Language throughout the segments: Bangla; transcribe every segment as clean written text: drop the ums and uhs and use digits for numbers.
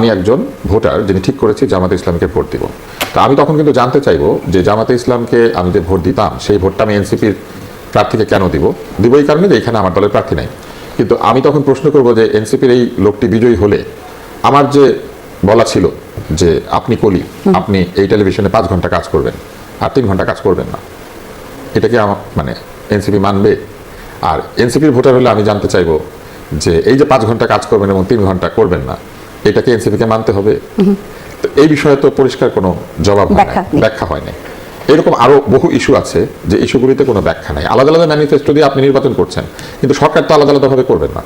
আমি একজন ভোটার যিনি ঠিক করেছি জামাতে ইসলামকে ভোট দিব। তো আমি তখন কিন্তু জানতে চাইবো যে জামাতে ইসলামকে আমি যে ভোট দিতাম সেই ভোটটা আমি এনসিপির প্রার্থীকে কেন দিব এই কারণে যে এখানে আমার দলের প্রার্থী নাই। কিন্তু আমি তখন প্রশ্ন করব যে এনসিপির এই লোকটি বিজয়ী হলে আমার যে বলা ছিল যে আপনি কলি, আপনি এই টেলিভিশনে 5 ঘন্টা কাজ করবেন আর 3 ঘন্টা কাজ করবেন না, এটা কি আমার মানে এনসিপি মানবে? আর এনসিপির ভোটার হলে আমি জানতে চাইবো যে এই যে 5 ঘন্টা কাজ করবেন এবং 3 ঘন্টা করবেন না, এটাকে এনসিপিকে মানতে হবে? তো এই বিষয়ে তো পরিষ্কার কোনো জবাব ব্যাখ্যা হয় না। এরকম আরো বহু ইস্যু আছে যে ইস্যুগুলিতে কোনো ব্যাখ্যা নাই। আলাদা আলাদা ম্যানিফেস্টো দিয়ে আপনি নির্বাচন করছেন, কিন্তু সরকার তো আলাদা আলাদাভাবে করবেন না,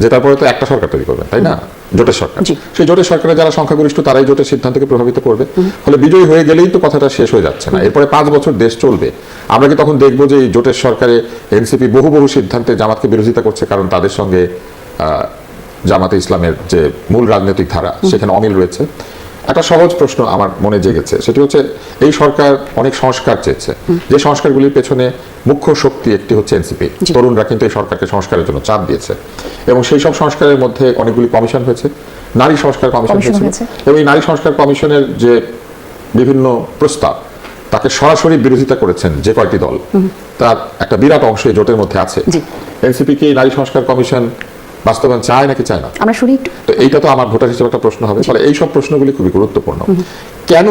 যে তারপরে তো একটা সরকার তৈরি করবেন, তাই না? জোটের সরকার, সেই জোটের সরকারে যারা সংখ্যাগরিষ্ঠ তারাই জোটের সিদ্ধান্তকে প্রভাবিত করবে। ফলে বিজয়ী হয়ে গেলেই তো কথাটা শেষ হয়ে যাচ্ছে না, এরপরে 5 বছর দেশ চলবে। আমরা কি তখন দেখবো যে এই জোটের সরকারে এনসিপি বহু বহু সিদ্ধান্তে জামাতকে বিরোধিতা করছে, কারণ তাদের সঙ্গে জামাতে ইসলামের যে মূল রাজনৈতিক ধারা সেখানে অমিল রয়েছে? একটা সহজ প্রশ্ন আমার মনে জেগেছে, সেটি হচ্ছে এই সরকার অনেক সংস্কার চেয়েছে, যে সংস্কারগুলির পেছনে মুখ্য শক্তি একটি হচ্ছে এনসিপি। তরুণরা কিন্তু এই সরকারকে সংস্কারের জন্য চাপ দিয়েছে এবং সেই সব সংস্কারের মধ্যে অনেকগুলি কমিশন হয়েছে, নারী সংস্কার কমিশন হয়েছে, এবং এই নারী সংস্কার কমিশনের যে বিভিন্ন প্রস্তাব তাকে সরাসরি বিরোধিতা করেছেন যে কয়টি দল, তার একটা বিরাট অংশ এই জোটের মধ্যে আছে। এনসিপি কি নারী সংস্কার কমিশন বাস্তবায়ন চায় নাকি চায় না? আমরা শুনি তো এইটা তো আমার ভোটার হিসেবে একটা প্রশ্ন হবে। ফলে এই সব প্রশ্নগুলি খুবই গুরুত্বপূর্ণ। কেন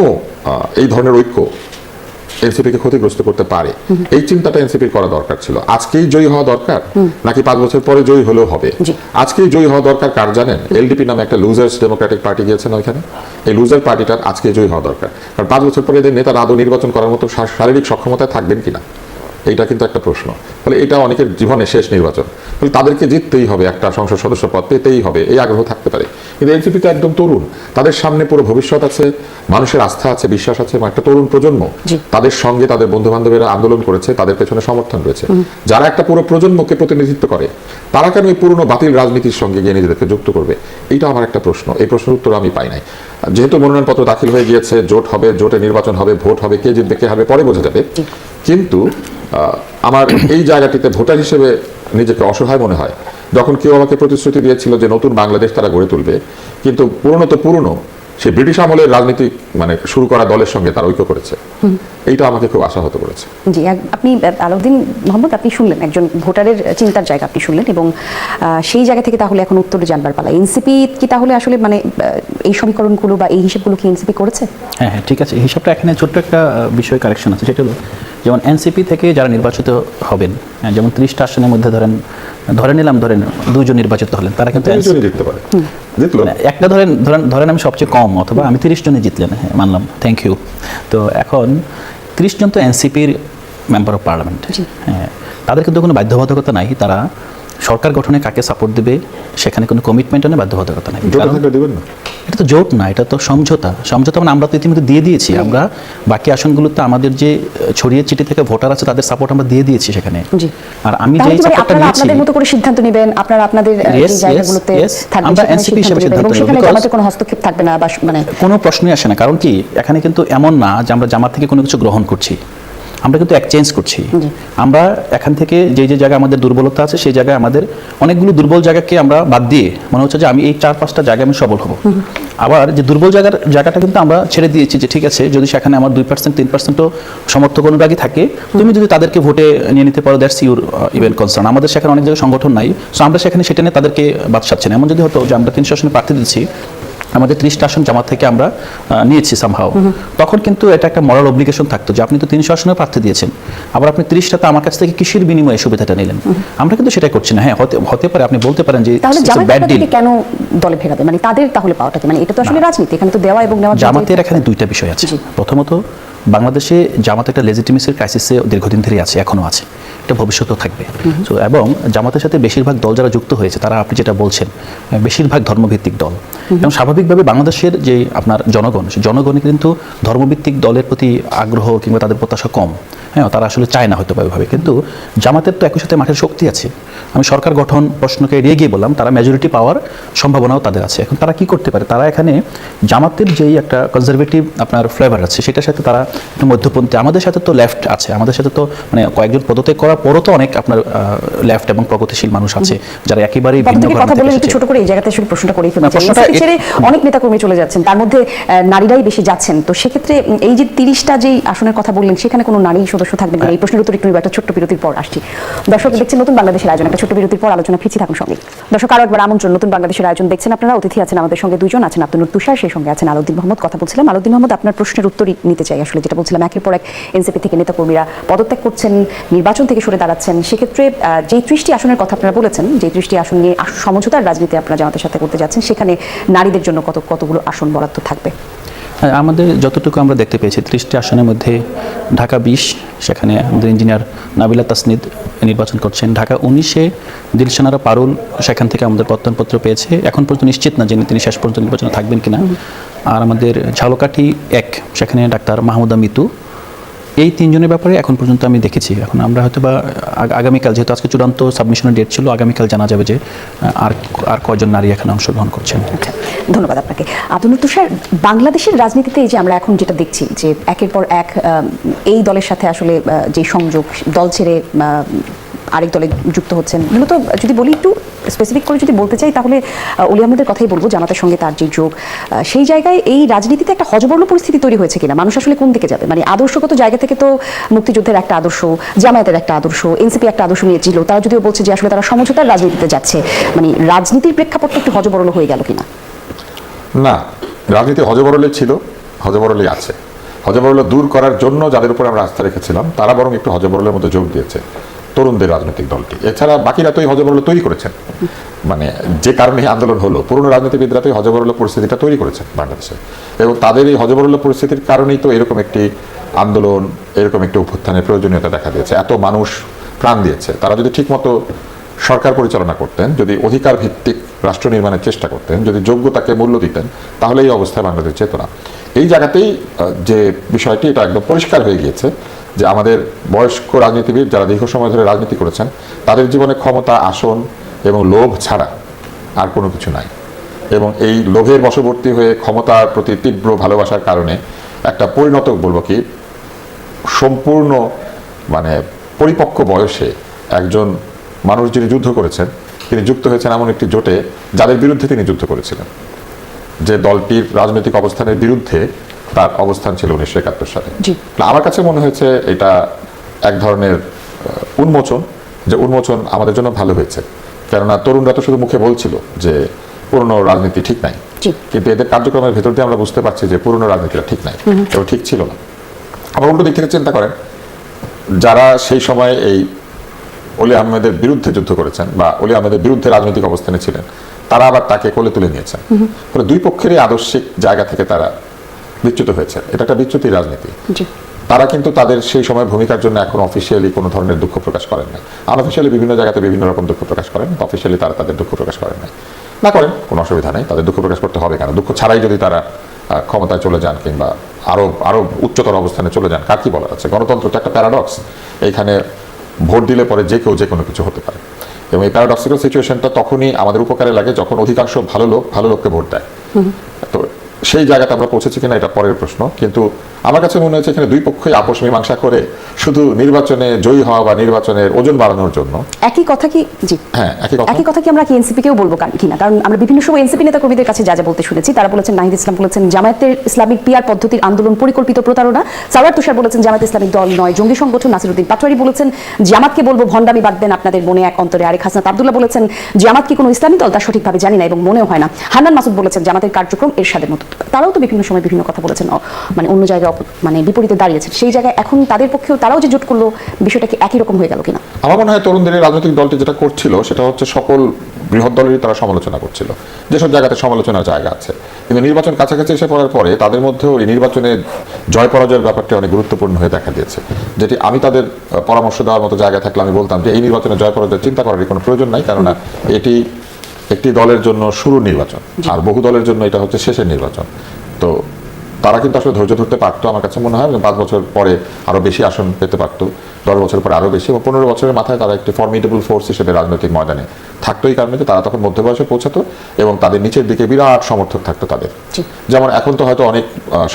এই ধরনের ঐক্য এনসিপিকে ক্ষতিগ্রস্ত করতে পারে, এই চিন্তাটা এনসিপির করা দরকার ছিল। আজকেই জয়ী হওয়া দরকার নাকি 5 বছর পরে জয়ী হলেও হবে? আজকেই জয়ী হওয়া দরকার। কার জানেন? এলডিপি নামে একটা লুজার্স ডেমোক্রেটিক পার্টি গিয়েছে না ওইখানে, এই লুজার পার্টিটার আজকে জয়ী হওয়া দরকার। কারণ 5 বছর পরে এদের নেতারা আদৌ নির্বাচন করার মতো শারীরিক সক্ষমতায় থাকবেন কিনা, এইটা কিন্তু একটা প্রশ্ন। ফলে এটা অনেকের জীবনে শেষ নির্বাচন, ফলে তাদেরকে জিততেই হবে, একটা সংসদ সদস্য পদ পেতেই হবে, এই আগ্রহ থাকতে পারে। কিন্তু এনসিপি তো একদম তরুণ, তাদের সামনে পুরো ভবিষ্যৎ আছে, মানুষের আস্থা আছে, বিশ্বাস আছে, এবং একটা তরুণ প্রজন্ম তাদের সঙ্গে, তাদের বন্ধু বান্ধবেরা আন্দোলন করেছে, তাদের পেছনে সমর্থন রয়েছে, যারা একটা পুরো প্রজন্মকে প্রতিনিধিত্ব করে। তারা কেন এই পুরনো বাতিল রাজনীতির সঙ্গে গিয়ে নিজেদেরকে যুক্ত করবে? এইটা আমার একটা প্রশ্ন, এই প্রশ্নের উত্তর আমি পাই নাই। যেহেতু মনোনয়নপত্র দাখিল হয়ে গিয়েছে, জোট হবে, জোটে নির্বাচন হবে, ভোট হবে, কে জিতবে কে হারবে পরে বোঝা যাবে। কিন্তু আমার এই জায়গাটিতে ভোটার হিসেবে নিজেকে অসহায় মনে হয় যখন কেউ আমাকে প্রতিশ্রুতি দিয়েছিল যে নতুন বাংলাদেশ তারা গড়ে তুলবে, কিন্তু পুরনো সে ব্রিটিশ আমলের রাজনীতি মানে শুরু করা দলের সঙ্গে তারা ঐক্য করেছে। এইটা আমাকে খুব আশাহত করেছে। জি, আপনি আলাউদ্দিন মোহাম্মদ, আপনি শুনলেন একজন ভোটারের চিন্তার জায়গা আপনি শুনলেন, এবং সেই জায়গা থেকে তাহলে এখন উত্তরে জানবার পালা। এনসিপি কি তাহলে আসলে মানে এই সমীকরণগুলো বা এই হিসাবগুলো কি এনসিপি করেছে? হ্যাঁ হ্যাঁ, ঠিক আছে। এই হিসাবটা এখানে ছোট্ট একটা বিষয় কারেকশন আছে, সেটা হলো যেমন এনসিপি থেকে যারা নির্বাচিত হবেন, যেমন 30টা আসনের মধ্যে ধরে নিলাম 2 জন নির্বাচিত হলেন, তারা কিন্তু জিততে পারে। একটা ধরেন আমি সবচেয়ে কম, অথবা আমি 30 জনে জিতলেন, হ্যাঁ মানলাম, থ্যাংক ইউ। তো এখন 30 জন তো এনসিপির মেম্বার অফ পার্লামেন্ট, হ্যাঁ, তাদের কিন্তু কোনো বাধ্যবাধকতা নাই তারা সরকার গঠনে কাকে সাপোর্ট দেবে সেখানে কোনো কমিটমেন্টও নেই, বাধ্যবাধকতা নাই। এটা তো জোট না, এটা তো সমঝোতা। মানে আমরা তো ইতিমধ্যে দিয়ে দিয়েছি, আমরা বাকি আসনগুলোতে আমাদের যে ছড়িয়ে চিঠি থেকে ভোটার আছে তাদের সাপোর্ট আমরা দিয়ে দিয়েছি সেখানে। আর আমি যে সাপোর্টটা নিয়েছি, আপনাদের মতো করে সিদ্ধান্ত নেবেন, আপনারা আপনাদের জায়গাগুলোতে থাকবেন, আমরা এনসিপি হিসেবে সিদ্ধান্ত নেব, সেখানে জামাতের কোনো হস্তক্ষেপ থাকবে না বা মানে কোনো প্রশ্নই আসে না। কারণ কি, এখানে কিন্তু এমন না যে আমরা জামাত থেকে কোনো কিছু গ্রহণ করছি, আমরা কিন্তু এক্সচেঞ্জ করছি। আমরা এখান থেকে যে জায়গায় আমাদের দুর্বলতা আছে সেই জায়গায় আমাদের অনেকগুলো দুর্বল জায়গাকে আমরা বাদ দিয়ে মনে হচ্ছে যে আমি এই 4-5টা জায়গায় আমি সবল হব। আবার যে দুর্বল জায়গাটা কিন্তু আমরা ছেড়ে দিয়েছি, যে ঠিক আছে যদি সেখানে আমার 2% 3%ও সমর্থক অনুরাগী থাকে, তুমি যদি তাদেরকে ভোটে নিয়ে নিতে পারো, দ্যাটস ইউর ইভেন কনসার্ন। আমাদের সেখানে অনেক জায়গায় সংগঠন নাই, সো আমরা সেখানে সেটা নিয়ে তাদেরকে বাদ সাচ্ছি না। এমন যদি হতো যে আমরা 300 আসনে প্রার্থী দিচ্ছি, আমাদের 30টা আসন জামাত থেকে আমরা নিয়েছি সামহাও, তখন কিন্তু এটা একটা মরাল অব্লিগেশন থাকতো যে আপনি তো 300 আসনে প্রার্থী দিয়েছেন, আবার আপনি 30টাতে আমার কাছ থেকে কিসের বিনিময়ে সুবিধাটা নিলেন? আমরা কিন্তু সেটাই করছি না। হ্যাঁ, হতে পারে আপনি বলতে পারেন যে ব্যাড ডিল, কেন দলে ফেরাবে, মানে তাদের তাহলে পাওয়াটা কি, মানে এটা তো আসলে রাজনীতি, এখানে তো দেওয়া এবং নেওয়া। জামাতের এখানে 2টা বিষয় আছে। প্রথমত, বাংলাদেশে জামাত একটা লেজিটিমেসির ক্রাইসিসে দীর্ঘদিন ধরে আছে, এখনো আছে, এটা ভবিষ্যতেও থাকবে। তো এবং জামাতের সাথে বেশিরভাগ দল যারা যুক্ত হয়েছে তারা, আপনি যেটা বলছেন, বেশিরভাগ ধর্মভিত্তিক দল, এবং স্বাভাবিকভাবে বাংলাদেশের যে আপনার জনগণ কিন্তু ধর্মভিত্তিক দলের প্রতি আগ্রহ কিংবা তাদের প্রত্যাশা কম। হ্যাঁ, তারা আসলে চায় না হয়তো বা ওইভাবে, কিন্তু জামাতের তো একই সাথে মাঠের শক্তি আছে। আমি সরকার গঠন প্রশ্নকে এড়িয়ে গিয়ে বললাম তারা মেজরিটি পাওয়ার সম্ভাবনাও তাদের আছে। এখন তারা কি করতে পারে, তারা এখানে জামাতের যেই একটা কনজারভেটিভ আপনার ফ্লেভার আছে সেটার সাথে তারা একটু মধ্যপন্থী, আমাদের সাথে তো লেফট আছে, আমাদের সাথে তো মানে কয়েকজন পদত্যাগ করার পরও তো অনেক আপনার লেফট এবং প্রগতিশীল মানুষ আছে যারা একেবারেই ভিন্ন পদত্যাগের কথা ধর্ম বলে থেকে একটু এসেছে। ছোট করে এই জায়গাতে আসলে প্রশ্নটা করেই ফেলছি। প্রশ্নটা NCP ছেড়ে অনেক নেতাকর্মী চলে যাচ্ছেন, তার মধ্যে নারীরাই বেশি যাচ্ছেন। তো সেক্ষেত্রে এই যে 30টা যেই আসনের কথা বললেন সেখানে কোনো নারী সদস্য থাকবেন কিনা, এই প্রশ্নের উত্তর একটু একটা ছোট্ট বিরতির পর আসছি। দর্শক দেখছেন নতুন বাংলাদেশের আয়োজন, একটা ছোট্ট বিরতির পর আলোচনা ফিরছি, থাকুন সঙ্গে। দর্শক আরো একবার আমন্ত্রণ, নতুন বাংলাদেশের আয়োজন দেখছেন আপনারা। অতিথি আছেন আমাদের সঙ্গে দুজন, আছেন আব্দুল তুষার, সেই সঙ্গে আছেন আলাউদ্দিন মোহাম্মদ। কথা বলছিলাম আলাউদ্দিন মোহাম্মদ, আপনার প্রশ্নের উত্তরই নিতে চাই আসলে, যেটা বলছিলাম একের পর এক এনসিপি থেকে নেতাকর্মীরা পদত্যাগ করছেন, নির্বাচন থেকে সরে দাঁড়াচ্ছেন। সেক্ষেত্রে যে 30টি আসনের কথা আপনারা বলেছেন, যে 30টি আসন নিয়ে সমঝোতার রাজনীতি আপনারা জামাতের সাথে করতে যাচ্ছেন, সেখানে নারীদের জন্য কতগুলো আসন বরাদ্দ থাকবে? আমাদের যতটুকু আমরা দেখতে পেয়েছি 30টি আসনের মধ্যে ঢাকা 20, সেখানে আমাদের ইঞ্জিনিয়ার নাবিলা তাসনিদ নির্বাচন করছেন। ঢাকা 19-এ দিলশানারা পারুল সেখান থেকে আমাদের প্রত্যয়নপত্র পেয়েছে, এখন পর্যন্ত নিশ্চিত না যে তিনি শেষ পর্যন্ত নির্বাচনে থাকবেন কিনা। আর আমাদের ঝালকাঠি 1, সেখানে ডাক্তার মাহমুদা মিতু। এই 3 জনের ব্যাপারে এখন পর্যন্ত আমি দেখেছি। এখন আমরা হয়তো বা আগামীকাল, যেহেতু আজকে চূড়ান্ত সাবমিশনের ডেট ছিল, আগামীকাল জানা যাবে যে আর কয়জন নারী এখানে অংশগ্রহণ করছেন। আচ্ছা, ধন্যবাদ আপনাকে। আব্দুল তুষার, বাংলাদেশের রাজনীতিতে এই যে আমরা এখন যেটা দেখছি যে একের পর এক এই দলের সাথে আসলে যে সংযোগ, দল ছেড়ে আরেক দলে যুক্ত হচ্ছেন, মূলত যদি বলি একটু স্পেসিফিক করে যদি বলতে চাই তাহলে অলি আহমেদের কথাই বলবো, জামাতের সঙ্গে তার যে যোগ, সেই জায়গায় এই রাজনীতিতে একটা হজবরল পরিস্থিতি তৈরি হয়েছে কিনা, মানুষ আসলে কোন দিকে যাবে, মানে আদর্শগত জায়গা থেকে তো মুক্তিযুদ্ধের একটা আদর্শ, জামায়াতের একটা আদর্শ, এনসিপি একটা আদর্শ নিয়েছিল, তারা যদিও বলছে যে আসলে তারা সমঝোতার রাজনীতিতে যাচ্ছে, মানে রাজনীতির প্রেক্ষাপটটা একটু হজবরল হয়ে গেল কিনা? না, রাজনীতি হজবরলে ছিল, হজবরলে আছে। হজবরল দূর করার জন্য যাদের উপর আমরা আস্থা রেখেছিলাম তারা বরং একটু হজবরলের মধ্যে যোগ দিয়েছে, তরুণদের রাজনৈতিক দলটি। এছাড়া বাকিরা তো এই হজবরল তৈরি করেছেন, মানে যে কারণে আন্দোলন হলো, পুরনো রাজনীতিবিদরা তো এই হজবরল পরিস্থিতিটা তৈরি করেছেন বাংলাদেশে, এবং তাদের এই হজবরল পরিস্থিতির কারণেই তো এরকম একটি আন্দোলন, এরকম একটি অভ্যুত্থানের প্রয়োজনীয়তা দেখা দিয়েছে। এত মানুষ প্রাণ দিয়েছে, তারা যদি ঠিকমতো সরকার পরিচালনা করতেন, যদি অধিকার ভিত্তিক রাষ্ট্র নির্মাণের চেষ্টা করতেন, যদি যোগ্যতাকে মূল্য দিতেন, তাহলে এই অবস্থায় বাংলাদেশ যেত না। এই জায়গাতেই যে বিষয়টি, এটা একদম পরিষ্কার হয়ে গিয়েছে যে আমাদের বয়স্ক রাজনীতিবিদ যারা দীর্ঘ সময় ধরে রাজনীতি করেছেন, তাদের জীবনে ক্ষমতা, আসন এবং লোভ ছাড়া আর কোনো কিছু নাই। এবং এই লোভের বশবর্তী হয়ে ক্ষমতার প্রতি তীব্র ভালোবাসার কারণে একটা পরিণত, বলবো কি, সম্পূর্ণ মানে পরিপক্ক বয়সে একজন মানুষ যিনি যুদ্ধ করেছেন, তিনি যুক্ত হয়েছেন এমন একটি জোটে যাদের বিরুদ্ধে তিনি যুদ্ধ করেছিলেন, যে দলটির রাজনৈতিক অবস্থানের বিরুদ্ধে তার অবস্থান ছিল 1971 সালে। আমার কাছে মনে হয়েছে এটা এক ধরনের উন্মোচন, যে উন্মোচন আমাদের জন্য ভালো হয়েছে, কেননা তরুণরা তো শুধু মুখে বলছিল যে পুরনো রাজনীতি ঠিক নাই, কিন্তু এদের কার্যক্রমের ভেতর দিয়ে আমরা বুঝতে পারছি যে পুরনো রাজনীতিটা ঠিক নাই, এবং ঠিক ছিল না। আবার উল্টো দিক থেকে চিন্তা করেন, যারা সেই সময় এই অলি আহমেদের বিরুদ্ধে যুদ্ধ করেছেন বা অলি আহমেদের বিরুদ্ধে রাজনৈতিক অবস্থানে ছিলেন, তারা আবার তাকে কোলে তুলে নিয়েছেন। ফলে দুই পক্ষেরই আদর্শিক জায়গা থেকে তারা বিচ্যুত হয়েছে। এটা একটা বিচ্যুতি রাজনীতি। তারা কিন্তু তাদের সেই সময় ভূমিকার জন্য এখন অফিসিয়ালি কোনো ধরনের দুঃখ প্রকাশ করেন নাই। আনঅফিসিয়ালি বিভিন্ন জায়গাতে বিভিন্ন রকম দুঃখ প্রকাশ করেন, অফিসিয়ালি তারা তাদের দুঃখ প্রকাশ করেন নাই। না করেন, কোনো অসুবিধা নেই, তাদের দুঃখ প্রকাশ করতে হবে কেন? দুঃখ ছাড়াই যদি তারা ক্ষমতায় চলে যান কিংবা আরো উচ্চতর অবস্থানে চলে যান, কার কি বলার আছে? গণতন্ত্র তো একটা প্যারাডক্স। এইখানে ভোট দিলে পরে যে কেউ যে কোনো কিছু হতে পারে, এবং এই প্যারাডক্সিক্যাল সিচুয়েশনটা তখনই আমাদের উপকারে লাগে যখন অধিকাংশ ভালো লোককে ভোট দেয়। তো সেই জায়গাতে আমরা পৌঁছেছি কিনা এটা পরের প্রশ্ন, কিন্তু আমার কাছে মনে হচ্ছে এখানে দুই পক্ষই আপোষ মীমাংসা করে শুধু নির্বাচনে জয়ী হওয়া বা নির্বাচনের ওজন বাড়ানোর জন্য একই কথা কি? জি হ্যাঁ, একই কথা কি আমরা কি এনসিপি কেও বলবো কিনা? কারণ আমরা বিভিন্ন সময় এনসিপি নেতা কর্মীদের কাছে যা যা বলতে শুনেছি, তারা বলেছেন, নাহিদ ইসলাম বলেছেন জামায়াতের ইসলামিক পিয়ার পদ্ধতির আন্দোলন পরিকল্পিত প্রতারণা, সাওয়ার তুষার বলেছেন জামায়াত ইসলামিক দল নয়, জঙ্গি সংগঠন, নাসিরউদ্দিন পাটোয়ারি বলেছেন জামাতকে বলবো ভণ্ডামি বাদ দেন আপনাদের মনে এক অন্তরে, আরেক হাসনাত আব্দুল্লাহ বলেছেন জামাত কি কোনো ইসলামী দল তা সঠিকভাবে জানি না এবং মনেও হয় না, হান্নান মাসুদ বলেছেন জামাতের কার্যক্রম এরশাদের মতো। তারাও তো বিভিন্ন সময় বিভিন্ন কথা বলেছেন, মানে অন্য জায়গায় মানে বিপরীতে দাঁড়িয়েছে। সেই জায়গায় এখন তাদের পক্ষেও তারাও যে জোট করলো, বিষয়টা কি একই রকম হয়ে গেল কিনা? আমার মনে হয় তরুণদের রাজনৈতিক দলটি যেটা করছিল সেটা হচ্ছে সকল বৃহৎ দলেরই তারা সমালোচনা করছিল, যেসব জায়গাতে সমালোচনার জায়গা আছে, কিন্তু নির্বাচন কাছাকাছি এসে পড়ার পরে তাদের মধ্যেও এই নির্বাচনে জয় পরাজয়ের ব্যাপারটি অনেক গুরুত্বপূর্ণ হয়ে দেখা দিয়েছে। যেটি আমি তাদের পরামর্শ দেওয়ার মতো জায়গা থাকলে আমি বলতাম যে এই নির্বাচনে জয় পরাজয় চিন্তা করার কোনো প্রয়োজন নাই, কেননা এটি একটি দলের জন্য শুরুর নির্বাচন, আর বহু দলের জন্য এটা হচ্ছে শেষের নির্বাচন। তো তারা কিন্তু আসলে ধৈর্য ধরতে পারতো আমার কাছে মনে হয়, 5 বছর পরে আরো বেশি আসন পেতে পারতো, 10 বছর পরে আরো বেশি, এবং 15 বছরের মাথায় তারা একটি ফর্মিডেবল ফোর্স হিসেবে রাজনৈতিক ময়দানে থাকতো। এই কারণে যে তারা তখন মধ্যবয়সে পৌঁছাতো এবং তাদের নিচের দিকে বিরাট সমর্থক থাকতো তাদের। যেমন এখন তো হয়তো অনেক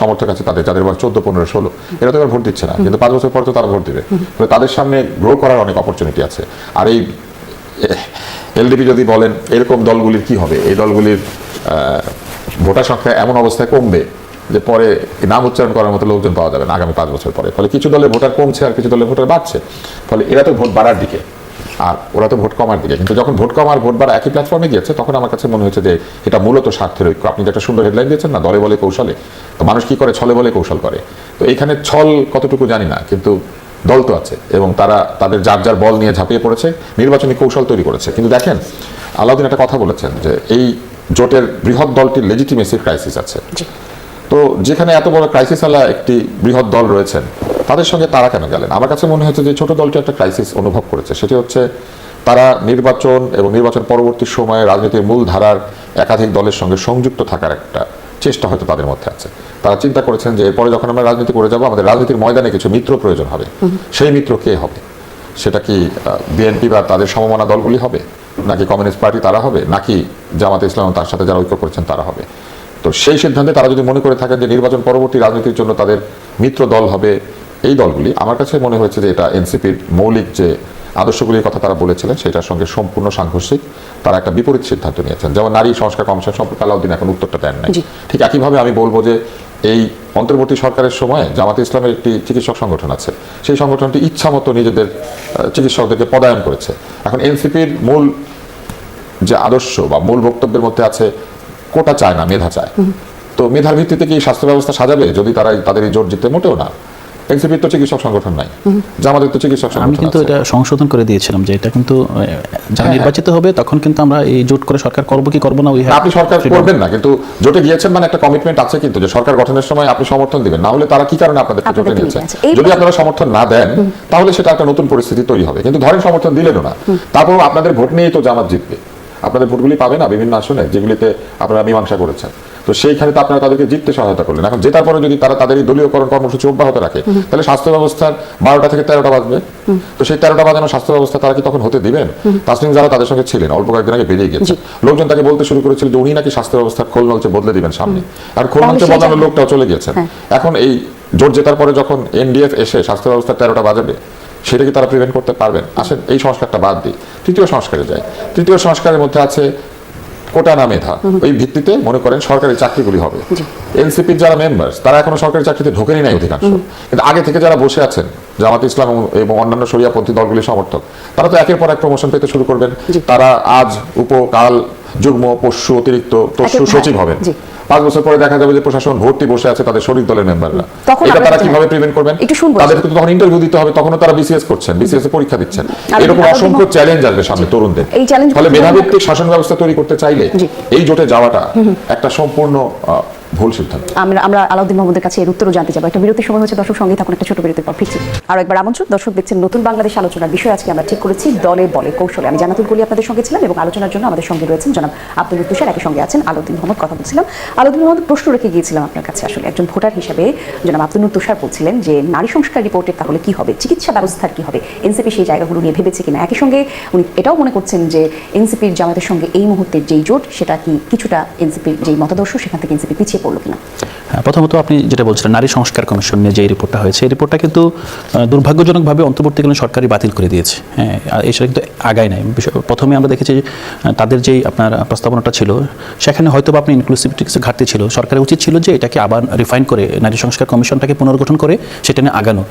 সমর্থক আছে তাদের, যাদের বয়স 14, 15, 16, এরা তো এবার ভোট দিচ্ছে না, কিন্তু 5 বছর পর তো তারা ভোট দিবে। তাদের সামনে গ্রো করার অনেক অপরচুনিটি আছে। আর এই এলডিপি যদি বলেন এরকম দলগুলির কি হবে, এই দলগুলির ভোটার সংখ্যা এমন অবস্থায় কমবে যে পরে নাম উচ্চারণ করার মতো লোকজন পাওয়া যাবে না আগামী 5 বছর পরে। ফলে কিছু দলের ভোটার কমছে আর কিছু দলের ভোটার বাড়ছে, ফলে এরা তো ভোট বাড়ার দিকে আর ওরা তো ভোট কমার দিকে। কিন্তু যখন ভোট কম আর ভোট বাড়া একই প্ল্যাটফর্মে গিয়েছে, তখন আমার কাছে মনে হয়েছে যে এটা মূলত স্বার্থের ঐক্য। আপনি যে একটা সুন্দর হেডলাইন দিয়েছেন না, দলে বলে কৌশলে, তো মানুষ কি করে, ছলে বলে কৌশল করে। তো এইখানে ছল কতটুকু জানি না, কিন্তু দল তো আছে এবং তারা তাদের যার যার বল নিয়ে ঝাঁপিয়ে পড়েছে, নির্বাচনী কৌশল তৈরি করেছে। কিন্তু দেখেন, আলাউদ্দিন একটা কথা বলেছেন যে এই জোটের বৃহৎ দলটির লেজিটিমেসির ক্রাইসিস আছে। তো যেখানে এত বড় ক্রাইসিস আলা একটি বৃহৎ দল রয়েছেন, তাদের সঙ্গে তারা কেন গেলেন? আমার কাছে মনে হয়েছে যে ছোট দলটি একটা ক্রাইসিস অনুভব করেছে। সেটি হচ্ছে তারা নির্বাচন এবং নির্বাচন পরবর্তী সময়ে রাজনীতির মূল ধারার একাধিক দলের সঙ্গে সংযুক্ত থাকার একটা চেষ্টা হয়তো তাদের মধ্যে আছে। তারা চিন্তা করেছেন যে এরপরে যখন আমরা রাজনীতি করে যাব, আমাদের রাজনীতির ময়দানে কিছু মিত্র প্রয়োজন হবে। সেই মিত্র কে হবে? সেটা কি বিএনপি বা তাদের সমমনা দলগুলি হবে, নাকি কমিউনিস্ট পার্টি তারা হবে, নাকি জামাতে ইসলাম তার সাথে যারা ঐক্য করেছেন তারা হবে? তো সেই সিদ্ধান্তে তারা যদি মনে করে থাকেন যে নির্বাচন পরবর্তী রাজনীতির জন্য তাদের মিত্র দল হবে এই দলগুলি, আমার কাছে মনে হয়েছে যে এটা এনসিপির মৌলিক যে আদর্শগুলির কথা তারা বলেছিলেন সেটার সঙ্গে সম্পূর্ণ সাংঘর্ষিক। তারা একটা বিপরীত সিদ্ধান্ত নিয়েছেন। যেমন নারী সংস্কার কমিশন সম্পর্কে আলাউদ্দিন এখন উত্তরটা দেন নাই। ঠিক একইভাবে আমি বলবো যে এই অন্তর্বর্তী সরকারের সময় জামাতে ইসলামের একটি চিকিৎসক সংগঠন আছে, সেই সংগঠনটি ইচ্ছামতো নিজেদের চিকিৎসকদেরকে পদায়ন করেছে। এখন এনসিপির মূল যে আদর্শ বা মূল বক্তব্যের মধ্যে আছে কোটা চায় না, মেধা চায়। তো মেধার ভিত্তিতে কি স্বাস্থ্য ব্যবস্থা সাজাবে যদি তারা তাদের এই জোট জিততে? মোটেও না। এনসিপির তো চিকিৎসক সংগঠন নাই, জামাতের তো চিকিৎসক সংগঠন। আমি কিন্তু এটা সংশোধন করে দিয়েছিলাম যে এটা কিন্তু যারা নির্বাচিত হবে তখন কিন্তু আমরা এই জোট করে সরকার করব কি করব না, ওই আপনি সরকার করবেন না, কিন্তু জোটে গিয়েছেন মানে একটা কমিটমেন্ট আছে কিন্তু যে সরকার গঠনের সময় আপনি সমর্থন দিবেন। না হলে তারা কি কারণে আপনাদের জোটে নিয়েছেন? যদি আপনারা সমর্থন না দেন তাহলে সেটা একটা নতুন পরিস্থিতি তৈরি হবে। কিন্তু ধরেন সমর্থন দিলেনও না, তারপর আপনাদের ভোট নিয়েই তো জামাত জিতবে। আপনাদের ভোটগুলি পাবে না বিভিন্ন আসনে যেগুলিতে আপনারা মীমাংসা করেছেন। তো সেইখানে তো আপনারা তাদেরকে জিততে সহায়তা করলেন। এখন জেতার পরে যদি তারা তাদের এই দলীয়করণ কর্মসূচি অব্যাহত রাখে, তাহলে স্বাস্থ্য ব্যবস্থার 12টা থেকে 13টা বাজবে। তো সেই 13টা বাজানো স্বাস্থ্য ব্যবস্থা তারা কি তখন হতে দিবেন? তাসনিম যারা তাদের সঙ্গে ছিলেন অল্প কয়েকদিন আগে বেরিয়ে গেছে, লোকজন তাকে বলতে শুরু করেছিল যে উনি নাকি স্বাস্থ্য ব্যবস্থার খোল নলচে বদলে দিবেন সামনে। আর খোল নলচে বদলানোর লোকটাও চলে গিয়েছেন। এখন এই জোট জেতার পরে যখন এনডিএফ এসে স্বাস্থ্য ব্যবস্থা 13টা বাজাবে, সেটা কি তারা প্রিভেন্ট করতে পারবেন? আসেন এই সংস্কারটা বাদ দিই, তৃতীয় সংস্কারে যায়। তৃতীয় সংস্কারের মধ্যে আছে কোটা না মেধা। ওই ভিত্তিতে মনে করেন সরকারি চাকরিগুলি হবে। এনসিপির যারা মেম্বার্স তারা এখনো সরকারি চাকরিতে ঢোকেনি নাই অধিকাংশ, কিন্তু আগে থেকে যারা বসে আছেন জামাত ইসলাম এবং অন্যান্য শরিয়াপন্থী দলগুলির সমর্থক, তারা তো একের পর এক প্রমোশন পেতে শুরু করবেন। তারা আজ উপকাল যুগ্ম পশু অতিরিক্ত তস্যু সচিব হবেন। 5 বছর পরে দেখা যাবে যে প্রশাসন ভর্তি বসে আছে তাদের শরিক দলের মেম্বাররা। এটা তারা কিভাবে প্রিভেন্ট করবেন? তাদেরকে তো তখন ইন্টারভিউ দিতে হবে, তখনও তারা বিসিএস করছেন, বিসিএস এ পরীক্ষা দিচ্ছেন। এরকম অসংখ্য চ্যালেঞ্জ আসবে সামনে তরুণদের। ফলে মেধাভিত্তিক শাসন ব্যবস্থা তৈরি করতে চাইলে এই জোটে যাওয়াটা একটা সম্পূর্ণ ভুল সিদ্ধান্ত। আমরা আলাউদ্দিন মোহাম্মদের কাছে এর উত্তরও জানতে যাবো। একটা বিরতির সময় হচ্ছে, দর্শক সঙ্গে থাকুন, একটা ছোট বিরতির পর ফিরছি। আরো একবার আমন্ত্রণ, দর্শক দেখছেন নতুন বাংলাদেশ আলোচনার বিষয়। আজকে আমরা ঠিক করেছি দলে বলে কৌশলে। আমি জান্নাতুল কলি আপনাদের সঙ্গে ছিলাম এবং আলোচনার জন্য আমাদের সঙ্গে রয়েছেন জনাব আব্দুল তুষার, একই সঙ্গে আছেন আলাউদ্দিন মোহাম্মদ। কথা বলছিলাম, আলাউদ্দিন মোহাম্মদ প্রশ্ন রেখে গিয়েছিলাম আপনার কাছে। আসলে একজন ভোটার হিসেবে জনাব আব্দুল তুষার বলছিলেন যে নারী সংস্কার রিপোর্টের তাহলে কি হবে, চিকিৎসা ব্যবস্থার কি হবে, এনসিপি সেই জায়গাগুলো নিয়ে ভেবেছে কিনা। একই সঙ্গে উনি এটাও মনে করছেন যে এনসিপির জামাতের সঙ্গে এই মুহূর্তের যেই জোট, সেটা কি কিছুটা এনসিপির যেই মতাদর্শ সেখান থেকে এনসিপি পিছিয়ে পড়লো কিনা। প্রথমত আপনি যেটা বলছিলেন নারী সংস্কার কমিশন নিয়ে যে রিপোর্টটা হয়েছে, এই রিপোর্টটা কিন্তু দুর্ভাগ্যজনকভাবে অন্তর্বর্তীকালীন সরকারই বাতিল করে দিয়েছে। হ্যাঁ, এসে কিন্তু আগায় নাই। প্রথমে আমরা দেখেছি তাদের যেই আপনার প্রস্তাবনাটা ছিল সেখানে হয়তো বা আপনি ইনক্লুসিভিটি কিছু ঘাটতি ছিল। সরকারের উচিত ছিল যে এটাকে আবার রিফাইন করে নারী সংস্কার কমিশনটাকে পুনর্গঠন করে সেটা নিয়ে আগানো।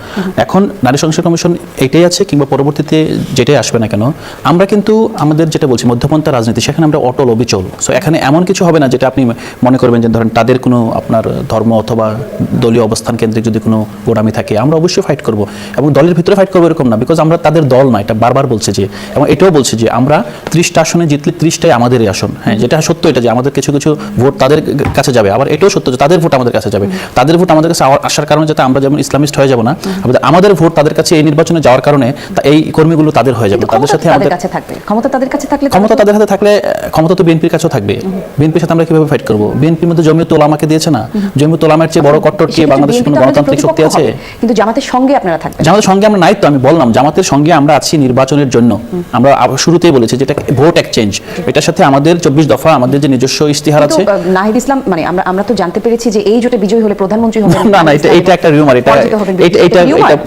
এখন নারী সংস্কার কমিশন এটাই আছে কিংবা পরবর্তীতে যেটাই আসবে না কেন, আমরা কিন্তু আমাদের যেটা বলছি মধ্যপন্থা রাজনীতি, সেখানে আমরা অটল অবিচল। সো এখানে এমন কিছু হবে না যেটা আপনি মনে করবেন যে ধরেন তাদের কোনো আপনার ধর্ম অথবা দলীয় অবস্থান কেন্দ্রিক যদি কোনো গোড়ামি থাকে, আমরা অবশ্যই ফাইট করব এবং দলের ভিতরে ফাইট করবো এরকম না, বিকজ আমরা তাদের দল না, এটা বারবার বলছে যে, এবং এটাও বলছে যে আমরা 30টা আসনে জিতলে 30টাই আমাদেরই আসন। হ্যাঁ, যেটা সত্য এটা যে আমাদের কিছু কিছু ভোট তাদের কাছে যাবে, আবার এটাও সত্য যে তাদের ভোট আমাদের কাছে যাবে। তাদের ভোট আমাদের কাছে আসার কারণে যাতে আমরা যেমন ইসলামিস্ট হয়ে যাব না, আমাদের ভোট তাদের কাছে এই নির্বাচনে যাওয়ার কারণে এই কর্মীগুলো তাদের হয়ে যাবে। তাদের সাথে আমাদের ক্ষমতা তাদের কাছে থাকলে, ক্ষমতা তাদের হাতে থাকলে, ক্ষমতা তো বিএনপির কাছেও থাকবে। বিএনপির সাথে আমরা কিভাবে ফাইট করব? বিএনপির মধ্যে জমিয়তুল উলামা ওলামাকে দিয়েছে না? জমিয়ত ওলামার চেয়ে বড় কট্টর কে বাংলাদেশে কোনো গণতান্ত্রিক শক্তি আছে? কিন্তু জামাতের সঙ্গে আপনারা থাকবেন। জামাতের সঙ্গে আমরা নাই তো, আমি বললাম জামাতের সঙ্গে আমরা আছি নির্বাচনের জন্য। আমরা শুরুতেই বলেছি যেটা ভোট এক্সচেঞ্জ, এটার সাথে আমাদের 24 দফা আমাদের যে নিজস্ব ইশতেহার আছে। কিন্তু নাহিদ ইসলাম মানে আমরা তো জানতে পেরেছি যে এই জোটে বিজয়ী হলে প্রধানমন্ত্রী হবেন। না না, এটা একটা রিউমার, এটা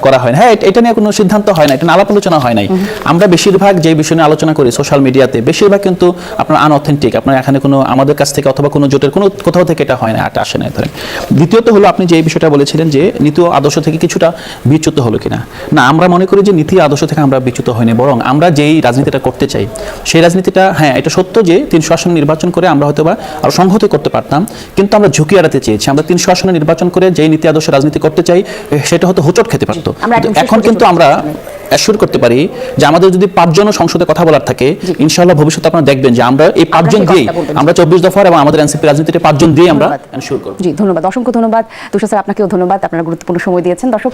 করা হয় না। হ্যাঁ, এটা নিয়ে কোনো সিদ্ধান্ত হয় না, এটা নিয়ে আলাপ আলোচনা হয় নাই। আমরা বেশিরভাগ যে বিষয় নিয়ে আলোচনা করি সোশ্যাল মিডিয়াতে, বেশিরভাগ কিন্তু আপনার আনঅথেন্টিক, আপনার এখানে কোনো আমাদের কাছ থেকে অথবা কোনো জোটের কোনো কোথাও থেকে এটা হয় না, এটা আসে না ধরেন। দ্বিতীয়ত হলো আপনি যে বিষয়টা বলেছিলেন যে নীতি ও আদর্শ থেকে কিছুটা বিচ্যুত হলো কিনা, না আমরা মনে করি যে নীতি আদর্শ থেকে আমরা বিচ্যুত হইনি, বরং আমরা যেই রাজনীতিটা করতে চাই সেই রাজনীতিটা, হ্যাঁ এটা সত্য যে 300 আসন নির্বাচন করে আমরা হয়তো বা আরো সংহতি করতে পারতাম, কিন্তু আমরা ঝুঁকি এড়াতে চেয়েছি। আমরা 300 আসনে নির্বাচন করে যেই নীতি আদর্শ রাজনীতি করতে চাই সেটা হয়তো হোঁচট খেতে পারতো। এখন কিন্তু আমরা অ্যাসিওর করতে পারি যে আমাদের যদি 5 জন সংসদে কথা বলার থাকে, ইনশাআল্লাহ ভবিষ্যতে আপনারা দেখবেন যে আমরা এই 5 জন দিয়ে আমরা 24 দফার এবং আমাদের এনসিপি রাজনীতিতে 5 জন দিয়ে আমরা এনশিওর করব। জি ধন্যবাদ, অসংখ্য ধন্যবাদ তুষার স্যার, আপনাকেও ধন্যবাদ, আপনারা গুরুত্বপূর্ণ সময় দিয়েছেন। দর্শক